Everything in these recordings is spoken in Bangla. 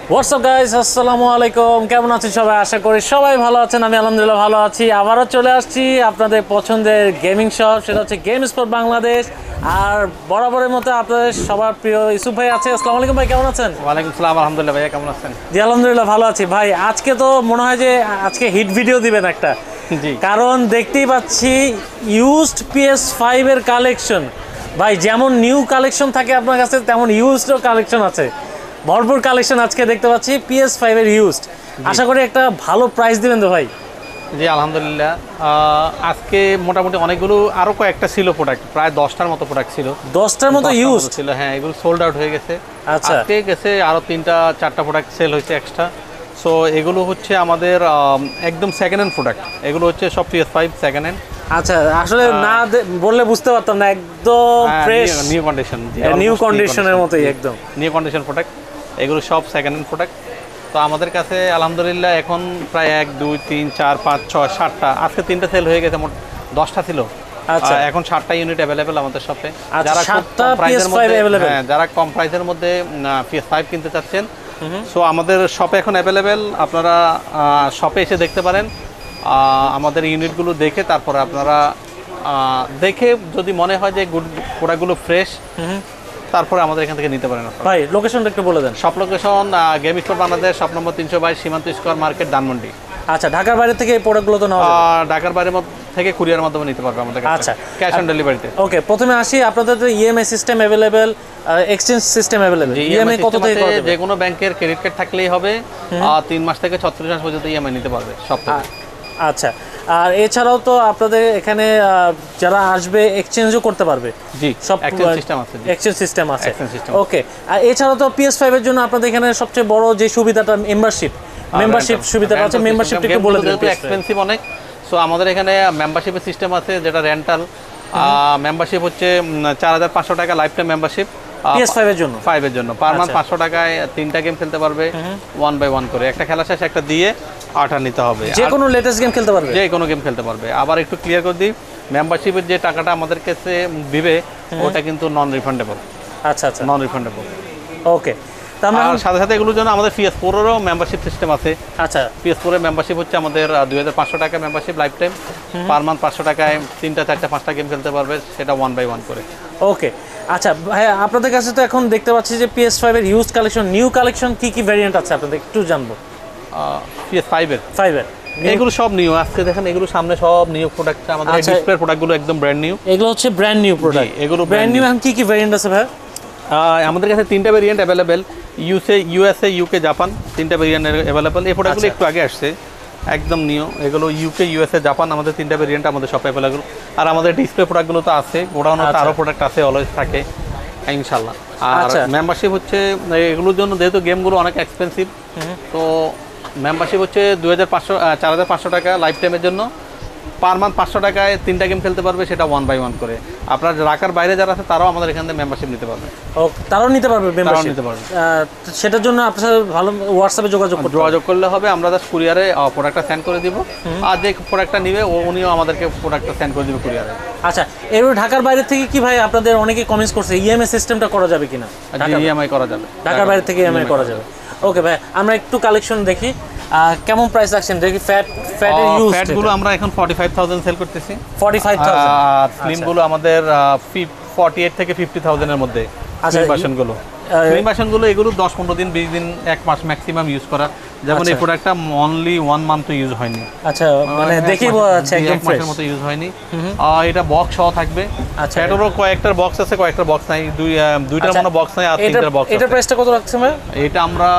হোয়াটসঅ্যাপ গাইস, আসসালামু আলাইকুম। কেমন আছেন সবাই? আশা করি সবাই ভালো আছেন। আমি আলহামদুলিল্লাহ ভালো আছি। আবারও চলে আসছি আপনাদের পছন্দের গেমিং শপ, সেটা হচ্ছে গেম স্পট বাংলাদেশ। আর বরাবরের মতো আপনাদের সবার প্রিয় ইউসুফ ভাই আছে। আসসালামু আলাইকুম ভাই, কেমন আছেন? ওয়ালাইকুম আসসালাম, আলহামদুলিল্লাহ। ভাইয়া কেমন আছেন? জি আলহামদুলিল্লাহ ভালো আছি ভাই। আজকে তো মনে হয় যে আজকে হিট ভিডিও দিবেন একটা, জি। কারণ দেখতেই পাচ্ছি ইউজড PS5 এর কালেকশন। ভাই যেমন নিউ কালেকশন থাকে আপনার কাছে, তেমন ইউজডও কালেকশন আছে, ভরপুর কালেকশন আজকে দেখতে পাচ্ছি PS5 এর ইউজড। আশা করি একটা ভালো প্রাইস দিবেন তো ভাই? জি আলহামদুলিল্লাহ। আজকে মোটামুটি অনেকগুলো আরও কয়েকটা ছিল প্রোডাক্ট, প্রায় 10টার মতো প্রোডাক্ট ছিল। 10টার মতো ইউজড ছিল, হ্যাঁ। এগুলো সোল্ড আউট হয়ে গেছে। আচ্ছা, আজকে গেছে আরও 3-4টা প্রোডাক্ট সেল হয়েছে এক্সট্রা। সো এগুলো হচ্ছে আমাদের একদম সেকেন্ড হ্যান্ড প্রোডাক্ট। এগুলো হচ্ছে সব PS5 সেকেন্ড হ্যান্ড। আচ্ছা, আসলে না বললে বুঝতে পারতাম না, একদম ফ্রেশ নিউ কন্ডিশন, নিউ কন্ডিশনের মতোই একদম নিউ কন্ডিশন প্রোডাক্ট। এগুলো সব সেকেন্ড হ্যান্ড প্রোডাক্ট। তো আমাদের কাছে আলহামদুলিল্লাহ এখন প্রায় 1 2 3 4 5 6 7টা, আজকে 3টা সেল হয়ে গেছে, মোট 10টা ছিল। আচ্ছা, এখন 7টা ইউনিট অ্যাভেলেবেল আমাদের শপে। যারা 7টা PS5 अवेलेबल, হ্যাঁ, যারা কম প্রাইসের মধ্যে PS5 কিনতে চাচ্ছেন, সো আমাদের শপে এখন অ্যাভেলেবেল। আপনারা শপে এসে দেখতে পারেন, আমাদের ইউনিটগুলো দেখে তারপরে আপনারা দেখে যদি মনে হয় যে প্রোডাক্টগুলো ফ্রেশ, তারপরে আমাদের এখান থেকে নিতে পারেন। ভাই লোকেশনটা একটু বলে দেন। Shop location game spot Bangladesh, shop number 322, Shimanto square market, Dhanmondi. আচ্ছা, ঢাকার বাইরে থেকে এই প্রোডাক্টগুলো তো নেওয়া যাবে? ঢাকার বাইরে থেকে কুরিয়ার মাধ্যমে নিতে পারবে আমাদের কাছে। আচ্ছা, ক্যাশ অন ডেলিভারিতে। ওকে, প্রথমে আসি আপনাদের তো EMI system available, exchange system available. EMI কত থেকে কত? যে কোনো ব্যাংকের ক্রেডিট কার্ড থাকলেই হবে। 3 মাস থেকে 36 মাস পর্যন্ত ইএমআই নিতে পারবে সব থেকে। আচ্ছা, আর এছাড়াও তো আপনাদের এখানে যারা আসবে এক্সচেঞ্জও করতে পারবে? জি, সব এক্সচেঞ্জ সিস্টেম আছে। এক্সচেঞ্জ সিস্টেম আছে, ওকে। আর এছাড়াও তো PS5 এর জন্য আপনাদের এখানে সবচেয়ে বড় যে সুবিধাটা মেম্বারশিপ সুবিধাটা আছে। মেম্বারশিপটা একটু বলে দিন। যেহেতু এক্সপেন্সিভ অনেক, সো আমাদের এখানে মেম্বারশিপের সিস্টেম আছে, যেটা রেন্টাল মেম্বারশিপ হচ্ছে 4500 টাকা লাইফ টাইম মেম্বারশিপ PS5 এর জন্য। 5 এর জন্য পার মান্থ 500 টাকায় 3টা গেম খেলতে পারবে 1 বাই 1 করে। একটা খেলা শেষে একটা দিয়ে 8টা নিতে হবে। যে কোনো লেটেস্ট গেম খেলতে পারবে, যে কোনো গেম খেলতে পারবে। আবার একটু ক্লিয়ার করে দিই, মেম্বারশিপের যে টাকাটা আমাদের কাছে দিবে ওটা কিন্তু নন রিফান্ডেবল। আচ্ছা আচ্ছা, নন রিফান্ডেবল, ওকে। তার আর সাথে সাথে এগুলোর জন্য আমাদের PS4 এরও মেম্বারশিপ সিস্টেম আছে। আচ্ছা, PS4 এর মেম্বারশিপ হচ্ছে আমাদের 2500 টাকা membership life time. Per month 500 টাকায় 3টা 4টা 5টা গেম খেলতে পারবে, সেটা 1 বাই 1 করে। ওকে। আচ্ছা ভাই, আপনাদের কাছে তো এখন দেখতে পাচ্ছি যে PS5 এর ইউজ কালেকশন, নিউ কালেকশন কি কি ভেরিয়েন্ট আছে আপনাদের একটু জানবো। PS5 এর 5 এর এগুলো সব নিউ। আজকে দেখেন এগুলো সামনে সব নিউ প্রোডাক্ট। আমাদের ডিসপ্লে প্রোডাক্টগুলো একদম ব্র্যান্ড নিউ। এগুলো হচ্ছে ব্র্যান্ড নিউ প্রোডাক্ট। এগুলো ব্র্যান্ড নিউ। এখন কি কি ভেরিয়েন্ট আছে ভাই? আমাদের কাছে 3টা variant available. USA, UK, Japan, 3টা ভেরিয়েন্ট অ্যাভেলেবেল। এই প্রোডাক্টগুলো একটু আগে আসছে, একদম নিউ। এগুলো UK, USA, জাপান, আমাদের 3টা ভেরিয়েন্ট আমাদের শপে অ্যাভেলেবল। আর আমাদের ডিসপ্লে প্রোডাক্টগুলো তো আছে, গোডাউনে তো আরও প্রোডাক্ট আছে, অলওয়েজ থাকে ইনশাল্লাহ। আর মেম্বারশিপ হচ্ছে এগুলোর জন্য, যেহেতু গেমগুলো অনেক এক্সপেন্সিভ, তো মেম্বারশিপ হচ্ছে 4500 টাকা লাইফ টাইমের জন্য। পার মান্থ 500 টাকায় 3টা গেম খেলতে পারবে, সেটা 1 বাই 1 করে। আপনার ঢাকার বাইরে যারা আছে তারাও আমাদের এখান থেকে মেম্বারশিপ নিতে পারবে। তারাও নিতে পারবে মেম্বারশিপ নিতে পারবে। সেটার জন্য আপনার সাথে ভালো হোয়াটসঅ্যাপে যোগাযোগ করলে হবে। আমরা জাস্ট কুরিয়ারে প্রোডাক্টটা সেন্ড করে দিব, আর যে প্রোডাক্টটা নিবে উনিও আমাদেরকে প্রোডাক্টটা সেন্ড করে দিবে কুরিয়ারে। আচ্ছা, এর ঢাকার বাইরে থেকে কি ভাই আপনাদের অনেকে কমেন্টস করছে ইএমআই সিস্টেমটা করা যাবে কিনা? ইএমআই করা যাবে, ঢাকার বাইরে থেকে ইএমআই করা যাবে। ওকে ভাই, আমরা একটু কালেকশন দেখি। কেমন প্রাইস রাখছেন? দেখি ফ্যাটের ইউজ ফ্যাটগুলো আমরা এখন 45000 সেল করতেছি। 45000। আর স্লিমগুলো আমাদের 48 থেকে 50000 এর মধ্যে। আচ্ছা, ভার্সনগুলো স্লিম ভার্সনগুলো এগুলো 10-15 দিন 20 দিন 1 মাস ম্যাক্সিমাম ইউজ করা। যেমন এই প্রোডাক্টটা অনলি 1 মান্থ ইউজ হয়নি। আচ্ছা, মানে দেখেই বোঝা যাচ্ছে একদম ফ্রেশ। 1 মাসের মতো ইউজ হয়নি। এটা বক্স সহ থাকবে। আচ্ছা, ফ্যাটেরও কয়েকটা বক্স আছে, কয়েকটা বক্স নাই, দুইটার মতো বক্স নাই, আর 3টার বক্স আছে। এটা প্রাইসটা কত রাখছেন ভাই? এটা আমরা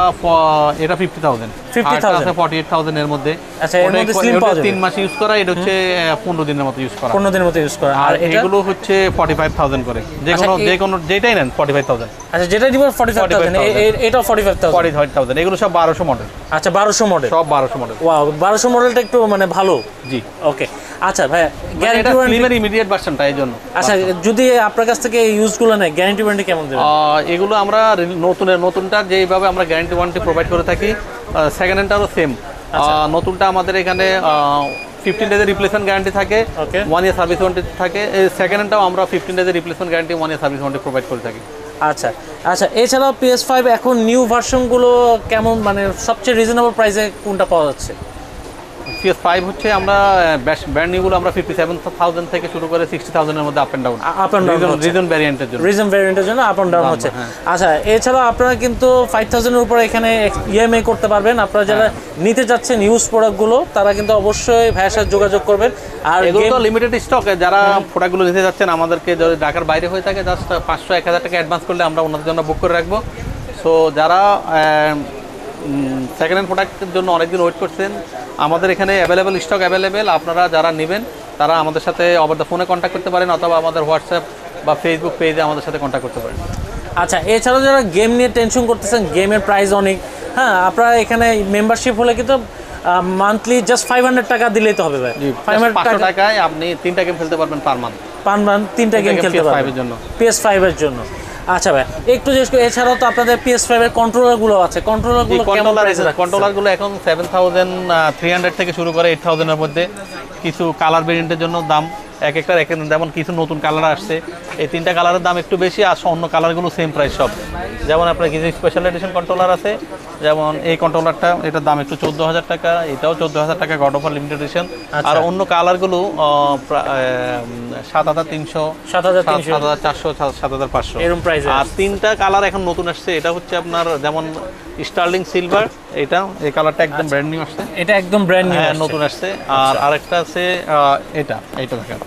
এটা 50000 আছে 48000 এর মধ্যে। আচ্ছা, এর মধ্যে স্লিম পাওয়া যাবে। 3 মাস ইউজ করা, এটা হচ্ছে 15 দিনের মতো ইউজ করা। 15 দিনের মতো ইউজ করা। আর এগুলো হচ্ছে 45000 করে। যে কোনো যেটাই নেন 45000। আচ্ছা, যেটা দিব 45000, এটাও 45000। এগুলো সব 1200 মডেল। আচ্ছা, 1200 মডেল, সব 1200 মডেল। ওয়াও, 1200 মডেলটা একটু মানে ভালো। জি, ওকে। আচ্ছা ভাই, গ্যারান্টি ওয়ারেন্টি ইমিডিয়েট ভার্সনটা এই জন্য। আচ্ছা, যদি আপনার কাছ থেকে ইউজগুলো নেয় গ্যারান্টি ওয়ারেন্টি কেমন দেবেন? এগুলো আমরা নতুনটা যেভাবে আমরা গ্যারান্টি ওয়ারেন্টি প্রোভাইড করে থাকি, সেকেন্ড হ্যান্ডটারও সেম। নতুনটা আমাদের এখানে 15 ডেজের রিপ্লেসমেন্ট গ্যারান্টি থাকে, 1 ইয়ার সার্ভিস ওয়ারেন্টি থাকে। সেকেন্ড হ্যান্ডটাও আমরা 15 ডেজের replacement guarantee, 1 year service warranty provide করে থাকি। আচ্ছা আচ্ছা, এছাড়াও PS5 এখন নিউ ভার্সনগুলো কেমন, মানে সবচেয়ে রিজনেবল প্রাইসে কোনটা পাওয়া যাচ্ছে? PS5 হচ্ছে আমরা ব্র্যান্ড নিউগুলো আমরা 57,000 থেকে শুরু করে 60,000 এর মধ্যে up and down, up and down reason ভ্যারিয়েন্টের জন্য, রিজন ভ্যারিয়েন্টের জন্য আপ এন্ড ডাউন হচ্ছে। আচ্ছা, এছাড়াও আপনারা কিন্তু 5000 এর উপরে এখানে ইএমআই করতে পারবেন। আপনারা যারা নিতে যাচ্ছেন ইউজ প্রোডাক্টগুলো, তারা কিন্তু অবশ্যই ভাইয়ের সাথে যোগাযোগ করবেন। আর এগুলো তো লিমিটেড স্টক, যারা প্রোডাক্টগুলো নিতে যাচ্ছেন আমাদেরকে যদি ঢাকার বাইরে হয়ে থাকে জাস্ট 500-1000 টাকা অ্যাডভান্স করলে আমরা ওনাদের জন্য বুক করে রাখবো। সো যারা সেকেন্ড হ্যান্ড প্রোডাক্টের জন্য অনেকদিন ওয়েট করছেন, আমাদের এখানে অ্যাভেলেবেল স্টক অ্যাভেলেবেল। আপনারা যারা নেবেন তারা আমাদের সাথে ওভার দ্য ফোনে কন্ট্যাক্ট করতে পারেন, অথবা আমাদের হোয়াটসঅ্যাপ বা ফেসবুক পেজে আমাদের সাথে কন্ট্যাক্ট করতে পারেন। আচ্ছা, এছাড়াও যারা গেম নিয়ে টেনশন করতেছেন, গেমের প্রাইস অনেক, হ্যাঁ, আপনারা এখানে মেম্বারশিপ হলে কিন্তু মান্থলি জাস্ট 500 টাকা দিলেই তো হবে ভাই। 500 টাকায় আপনি 3টা গেম খেলতে পারবেন পার মান্থ, 3টা গেম খেলতে পারবেন PS5 এর জন্য। PS5 এর জন্য। আচ্ছা ভাই, একটু জিজ্ঞেস করি, এছাড়াও তো আপনাদের PS5 এর কন্ট্রোলারগুলো আছে, কন্ট্রোলারগুলো কেমন প্রাইসে রাখছেন? কন্ট্রোলারগুলো এখন 7,300 থেকে শুরু করে 8,000 এর মধ্যে। কিছু কালার ভেরিয়েন্টের জন্য দাম এক একটার এক, যেমন কিছু নতুন কালার আসছে, এই 3টা কালারের দাম একটু বেশি, আর অন্য কালারগুলো সেম প্রাইস সব। যেমন আপনার কিছু স্পেশাল এডিশন কন্ট্রোলার আছে, যেমন এই কন্ট্রোলারটা, এটার দাম একটু 14,000 টাকা, এটাও 14,000 টাকা, God of War limited edition. আর অন্য কালারগুলো 7,300, 7,400, 7,500 এরকম প্রাইস। আর 3টা কালার এখন নতুন আসছে, এটা হচ্ছে আপনার যেমন স্টার্লিং সিলভার, এটা এই কালারটা একদম ব্র্যান্ড নিউ আসছে, এটা একদম ব্র্যান্ড নিউ নতুন আসছে। আর আরেকটা আছে এটা দেখেন,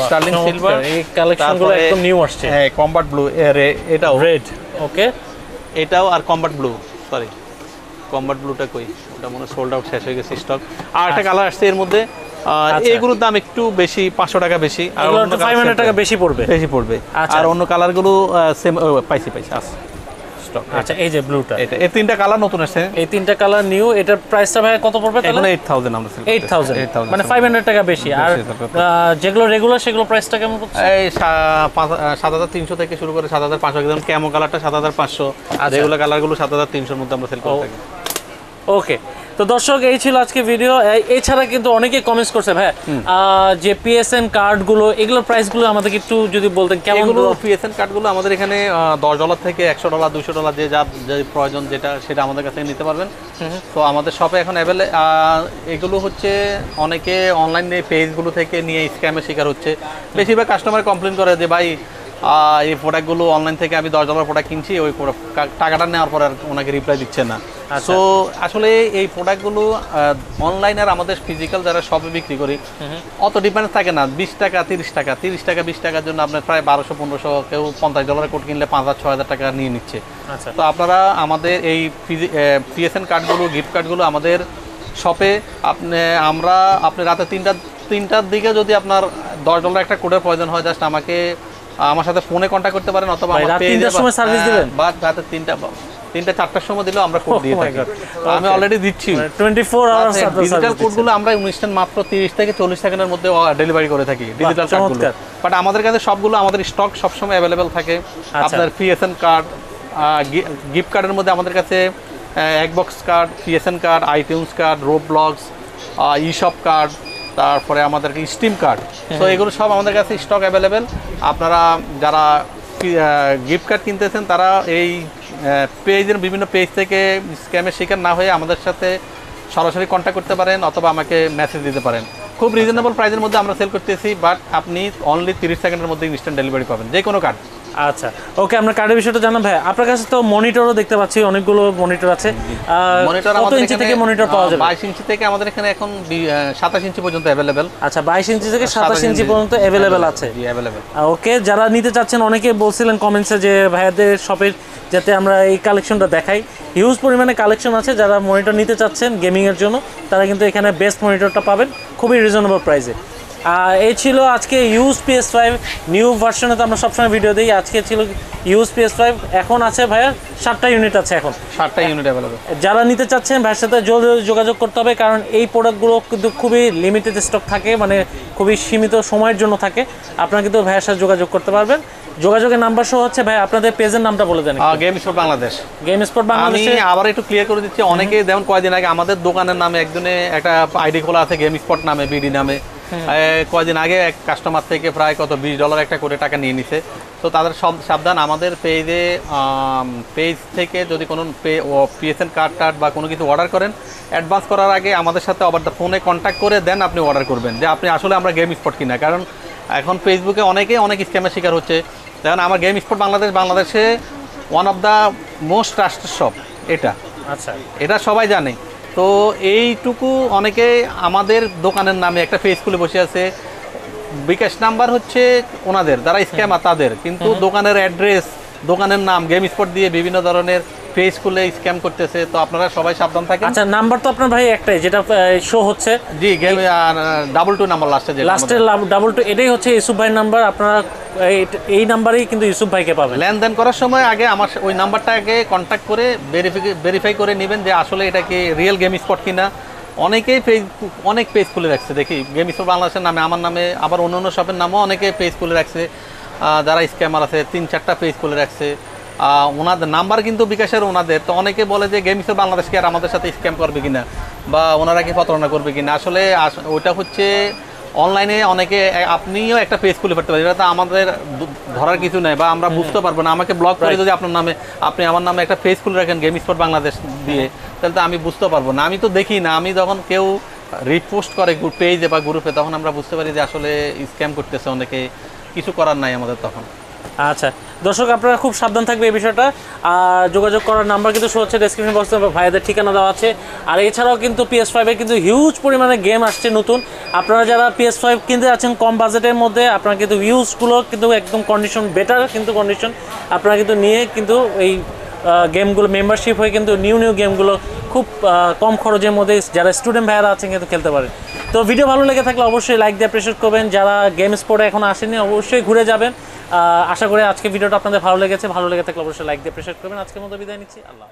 স্টার্লিং সিলভার, এই কালেকশনগুলো একদম নিউ আসছে। হ্যাঁ, কমব্যাট ব্লু, এটাও রেড, ওকে, এটাও। আর কমব্যাট ব্লু, সরি কমব্যাট ব্লুটা কই, ওটা মনে সোল্ড আউট, শেষ হয়ে গেছে স্টক। আর একটা কালার আসছে এর মধ্যে, এগুলোর দাম একটু বেশি, 500 টাকা বেশি, আর 500 টাকা বেশি পড়বে। আর অন্য কালারগুলো সেম পাইছি আছে স্টক। আচ্ছা, এই যে ব্লুটা, এই 3টা কালার নতুন আসছে, এই 3টা কালার নিউ। এটার প্রাইসটা ভাই কত পড়বে এখন? 8,000 আমরা সেল করতেছি। 8,000, মানে 500 টাকা বেশি। আর যেগুলো রেগুলার, সেগুলো প্রাইসটা কেমন পড়ছে? এই 7,300 থেকে শুরু করে 7,500, একদম ক্যামো কালারটা 7,500, আর রেগুলার কালারগুলো 7,300 এর মধ্যে আমরা সেল করে থাকি। ওকে, তো দর্শক, এই ছিল আজকে ভিডিও। এছাড়া কিন্তু অনেকেই কমেন্টস করছে ভাই, যে PSN কার্ডগুলো, এগুলোর প্রাইসগুলো আমাদেরকে একটু যদি বলতেন কেমন? এগুলো PSN কার্ডগুলো আমাদের এখানে $10 থেকে $100, $200, যে প্রয়োজন যেটা, সেটা আমাদের কাছে নিতে পারবেন। তো আমাদের শপে এখন অ্যাভেলেবল। এগুলো হচ্ছে অনেকে অনলাইনে পেজগুলো থেকে নিয়ে স্ক্যামের শিকার হচ্ছে। বেশিরভাগ কাস্টমার কমপ্লেন করে যে ভাই এই প্রোডাক্টগুলো অনলাইন থেকে আমি $10 প্রোডাক্ট কিনছি, ওই টাকাটা নেওয়ার পর আর ওনাকে রিপ্লাই দিচ্ছে না। সো আসলে এই প্রোডাক্টগুলো অনলাইন আর আমাদের ফিজিক্যাল যারা শপে বিক্রি করি, অত ডিফারেন্স থাকে না। 20 টাকা 30 টাকা, 30 টাকা 20 টাকার জন্য আপনার প্রায় 1200-1500, কেউ $50 কোড কিনলে 5,000-6,000 টাকা নিয়ে নিচ্ছে। তো আপনারা আমাদের এই PSN কার্ডগুলো, গিফট কার্ডগুলো আমাদের শপে আপনি রাতে 3টার দিকে যদি আপনার $10 একটা কোডের প্রয়োজন হয়, জাস্ট আমার সাথে ফোনে কন্ট্যাক্ট করতে পারেন, অথবা আমার পেজে সময় সার্ভিস দিবেন, বা রাতে 3টা-4টার সময় দিলেও আমরা কোড দিয়ে থাকি। আমি অলরেডি দিচ্ছি 24 আওয়ার্স। ডিজিটাল কোডগুলো আমরা ইনস্ট্যান্ট মাত্র 30 থেকে 40 সেকেন্ডের মধ্যে ডেলিভারি করে থাকি, ডিজিটাল কার্ডগুলো। বাট আমাদের কাছে সবগুলো, আমাদের স্টক সবসময় অ্যাভেলেবেল থাকে। আপনার PSN কার্ড, গিফট কার্ডের মধ্যে আমাদের কাছে Xbox card, PSN card, iTunes card, Roblox, eShop card, তারপরে আমাদের স্টিম কার্ড, তো এগুলো সব আমাদের কাছে স্টক অ্যাভেলেবেল। আপনারা যারা গিফট কার্ড কিনতেছেন, তারা এই পেজের বিভিন্ন পেজ থেকে স্ক্যামের শিকার না হয়ে আমাদের সাথে সরাসরি কন্ট্যাক্ট করতে পারেন, অথবা আমাকে মেসেজ দিতে পারেন। খুব রিজনেবল প্রাইসের মধ্যে আমরা সেল করতেছি, বাট আপনি অনলি 30 সেকেন্ডের মধ্যে ইনস্ট্যান্ট ডেলিভারি পাবেন যে কোনো কার্ড। আচ্ছা, ওকে, আমরা কার্ডের বিষয়টা জানাম ভাই। আপনার কাছে তো মনিটরও দেখতে পাচ্ছি, অনেকগুলো মনিটর আছে। মনিটর কত ইঞ্চি থেকে মনিটর পাওয়া যাবে? 22 ইঞ্চি থেকে আমাদের এখানে এখন 27 ইঞ্চি পর্যন্ত অ্যাভেলেবেল। আচ্ছা, 22 ইঞ্চি থেকে 27 ইঞ্চি পর্যন্ত অ্যাভেলেবেল আছে। জি, অ্যাভেলেবেল। ওকে, যারা নিতে চাচ্ছেন, অনেকে বলছিলেন কমেন্টসে যে ভাইয়াদের শপের যাতে আমরা এই কালেকশনটা দেখাই। হিউজ পরিমাণে কালেকশন আছে। যারা মনিটর নিতে চাচ্ছেন গেমিংয়ের জন্য, তারা কিন্তু এখানে বেস্ট মনিটরটা পাবেন খুবই রিজনেবল প্রাইসে। এই ছিল আজকে ইউজ PS5 নিউ ভার্সনে, তো আমরা সবসময় ভিডিও দিই। আজকে ছিল ইউজ PS5, এখন আছে ভাইয়া 7টা ইউনিট আছে, এখন 7টা ইউনিট অ্যাভেলেবল। যারা নিতে চাচ্ছেন ভাইয়ের সাথে জলদি যোগাযোগ করতে হবে, কারণ এই প্রোডাক্টগুলো কিন্তু খুবই লিমিটেড স্টক থাকে, মানে খুবই সীমিত সময়ের জন্য থাকে। আপনারা কিন্তু ভাইয়ের সাথে যোগাযোগ করতে পারবেন। যোগাযোগের নাম্বার সহ হচ্ছে ভাই, আপনাদের পেজের নামটা বলে দেন। Game spot Bangladesh. Game spot Bangladesh. আমি আবার একটু ক্লিয়ার করে দিচ্ছি, অনেকে যেমন কয়েকদিন আগে আমাদের দোকানের নামে একজনে একটা আইডি খোলা আছে গেম স্পট নামে, বিডি নামে। কয়দিন আগে এক কাস্টমার থেকে প্রায় কত $20 একটা করে টাকা নিয়ে নিছে। তো তাদের সব সাবধান, আমাদের পেজ থেকে যদি কোনো PSN কার্ড বা কোনো কিছু অর্ডার করেন, অ্যাডভান্স করার আগে আমাদের সাথে আবার ফোনে কন্ট্যাক্ট করে দেন আপনি অর্ডার করবেন যে আপনি আসলে আমরা গেম স্পট কিনা। কারণ এখন ফেসবুকে অনেক স্ক্যামের শিকার হচ্ছে। যেমন আমার গেম স্পট বাংলাদেশে one of the most trusted shop এটা। আচ্ছা, এটা সবাই জানে। তো এইটুকু অনেকে আমাদের দোকানের নামে একটা পেজ খুলে বসে আছে, বিকাশ নাম্বার হচ্ছে ওনাদের যারা স্ক্যামার তাদের, কিন্তু দোকানের অ্যাড্রেস, দোকানের নাম গেম স্পট দিয়ে বিভিন্ন ধরনের পেজ খুলে স্ক্যাম করতেছে। তো আপনারা সবাই সাবধান থাকেন। আচ্ছা, নাম্বার তো আপনার ভাই একটাই যেটা শো হচ্ছে, জি গেম 22 নাম্বার লাস্টের 22, এটাই হচ্ছে ইউসুফ ভাইয়ের নাম্বার। আপনারা এই নাম্বারেই কিন্তু ইউসুফ ভাইকে পাবেন। লেনদেন করার সময় আগে আমার ওই নাম্বারটাকে কন্ট্যাক্ট করে ভেরিফাই করে নেবেন যে আসলে এটা কি রিয়েল গেম স্পট কিনা। অনেকেই অনেক পেজ খুলে রাখছে, দেখি গেম স্পট বাংলাদেশের নামে, আমার নামে, আবার অন্য শপের নামেও অনেকে পেজ খুলে রাখছে। যারা স্ক্যামার আছে 3-4টা পেজ খুলে রাখছে, ওনাদের নাম্বার কিন্তু বিকাশের ওনাদের। তো অনেকে বলে যে গেম স্পট বাংলাদেশ কি আর আমাদের সাথে স্ক্যাম করবে কিনা বা ওনারা কি প্রতারণা করবে কিনা। আসলে ওটা হচ্ছে অনলাইনে অনেকে, আপনিও একটা পেজ খুলে ফেলতে পারেন, এটা তো আমাদের ধরার কিছু নেই বা আমরা বুঝতে পারবো না। আমাকে ব্লক করে যদি আপনি আমার নামে একটা পেজ খুলে রাখেন গেম স্পট বাংলাদেশ দিয়ে, তাহলে তো আমি বুঝতে পারবো না। আমি তো দেখি না, আমি যখন কেউ রিপোস্ট করে পেজে বা গ্রুপে, তখন আমরা বুঝতে পারি যে আসলে স্ক্যাম করতেছে অনেকে, কিছু করার নাই আমাদের তখন। আচ্ছা দর্শক, আপনারা খুব সাবধান থাকবে এই বিষয়টা। আর যোগাযোগ করার নাম্বার কিন্তু শো হচ্ছে ডেসক্রিপশন বক্সে, ভাইদের ঠিকানা দেওয়া আছে। আর এছাড়াও কিন্তু PS5-এ কিন্তু হিউজ পরিমাণে গেম আসছে নতুন। আপনারা যারা PS5 কিনতে যাচ্ছেন কম বাজেটের মধ্যে, আপনারা কিন্তু ইউজগুলো কিন্তু একদম কন্ডিশন বেটার, কিন্তু কন্ডিশন আপনারা কিন্তু নিয়ে কিন্তু এই গেমগুলো মেম্বারশিপ হয়ে কিন্তু নিউ গেমগুলো খুব কম খরচের মধ্যে যারা স্টুডেন্ট ভাইয়ারা আছেন কিন্তু খেলতে পারেন। তো ভিডিও ভালো লেগে থাকলে অবশ্যই লাইক দিয়ে অ্যাপ্রিশিয়েট করবেন। যারা গেম স্পোর্টে এখন আসেনি অবশ্যই ঘুরে যাবেন। আশা করি আজকে ভিডিওটা আপনাদের ভালো লেগেছে। ভালো লেগে থাকলে অবশ্যই লাইক দিয়ে অ্যাপ্রিশিয়েট করবেন। আজকের মতো বিদায় নিচ্ছি, আল্লাহ।